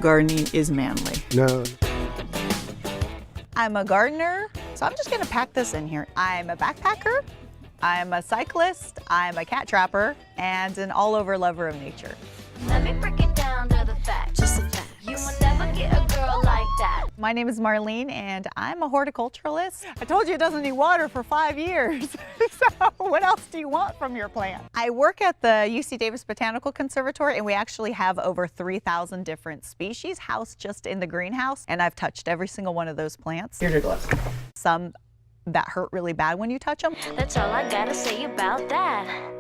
gardening is manly. No. I'm a gardener, so I'm just gonna pack this in here. I'm a backpacker, I'm a cyclist, I'm a cat trapper, and an all-over lover of nature. Let me break it down to the facts. Just the facts. You will never get a girl like that. My name is Marlene, and I'm a horticulturalist. I told you it doesn't need water for 5 years. So what else do you want from your plant? I work at the UC Davis Botanical Conservatory, and we actually have over 3,000 different species housed just in the greenhouse, and I've touched every single one of those plants. Here's your gloves. Some that hurt really bad when you touch them. That's all I gotta say about that.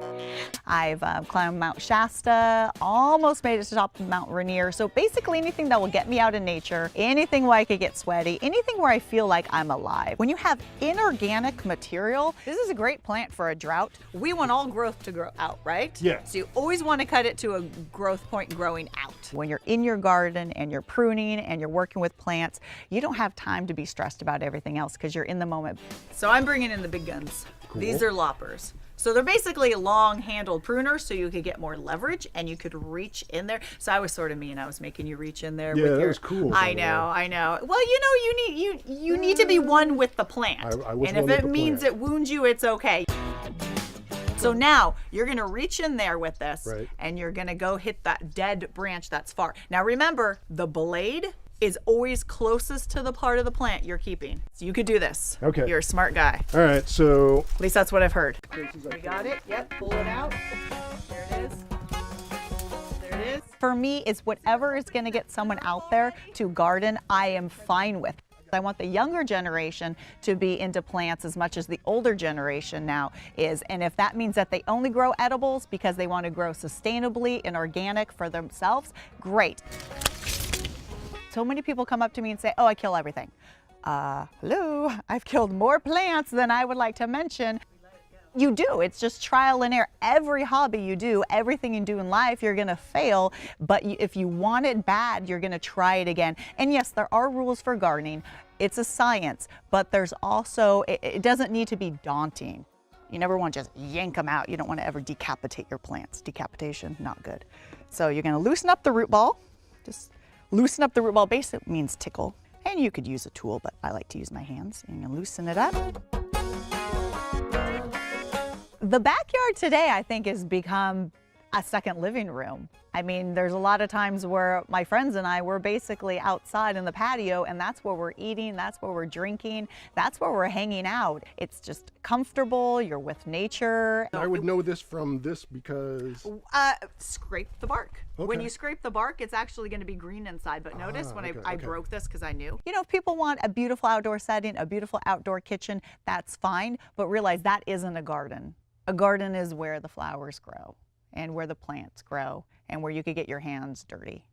I've climbed Mount Shasta, almost made it to the top of Mount Rainier. So basically anything that will get me out in nature, anything where I could get sweaty, anything where I feel like I'm alive. When you have inorganic material, this is a great plant for a drought. We want all growth to grow out, right? Yeah. So you always want to cut it to a growth point growing out. When you're in your garden and you're pruning and you're working with plants, you don't have time to be stressed about everything else because you're in the moment. So I'm bringing in the big guns. Cool. These are loppers. So they're basically long-handled pruners, so you could get more leverage and you could reach in there. So I was sort of mean. I was making you reach in there. Yeah, with that your, was cool. I know. Well, you need to be one with the plant. I was and one if with it the means plant. it wounds you, it's okay. So now you're gonna reach in there with this, Right. and you're gonna go hit that dead branch that's far. Now remember, the blade is always closest to the part of the plant you're keeping. So you could do this. Okay. You're a smart guy. All right, so At least that's what I've heard. You got it? Yep, pull it out. There it is. There it is. For me, it's whatever is gonna get someone out there to garden, I am fine with. I want the younger generation to be into plants as much as the older generation now is. And if that means that they only grow edibles because they want to grow sustainably and organic for themselves, great. So many people come up to me and say, oh, I kill everything. Hello, I've killed more plants than I would like to mention. You do, it's just trial and error. Every hobby you do, everything you do in life, you're gonna fail, but if you want it bad, you're gonna try it again. And yes, there are rules for gardening. It's a science, but there's also, it doesn't need to be daunting. You never want to just yank them out. You don't want to ever decapitate your plants. Decapitation, not good. So you're gonna loosen up the root ball. Just loosen up the root ball. Basically means tickle. And you could use a tool, but I like to use my hands. And you loosen it up. The backyard today, I think, has become a second living room. I mean, there's a lot of times where my friends and I were basically outside in the patio, and that's where we're eating, that's where we're drinking, that's where we're hanging out. It's just comfortable, you're with nature. I would know this from this because... Scrape the bark. Okay. When you scrape the bark, it's actually going to be green inside. But notice when okay, I okay. broke this because I knew. You know, if people want a beautiful outdoor setting, a beautiful outdoor kitchen, that's fine. But realize that isn't a garden. A garden is where the flowers grow and where the plants grow and where you could get your hands dirty.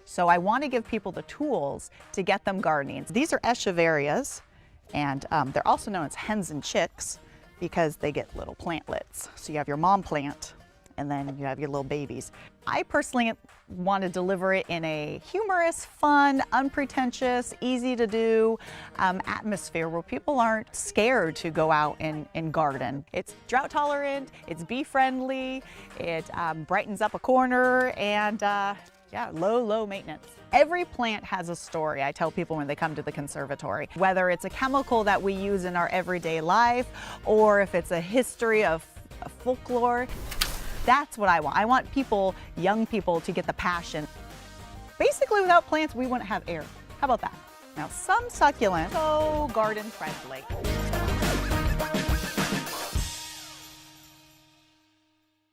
So I want to give people the tools to get them gardening. These are echeverias, and they're also known as hens and chicks because they get little plantlets. So you have your mom plant, and then you have your little babies. I personally want to deliver it in a humorous, fun, unpretentious, easy to do atmosphere where people aren't scared to go out and garden. It's drought tolerant, it's bee friendly, it brightens up a corner, and yeah, low maintenance. Every plant has a story, I tell people when they come to the conservatory. Whether it's a chemical that we use in our everyday life, or if it's a history of folklore. That's what I want. I want people, young people, to get the passion. Basically, without plants, we wouldn't have air. How about that? Now, some succulents, so garden friendly.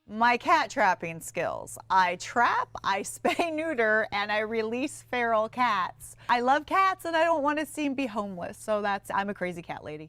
My cat trapping skills. I trap, I spay neuter, and I release feral cats. I love cats and I don't want to see them be homeless, so I'm a crazy cat lady.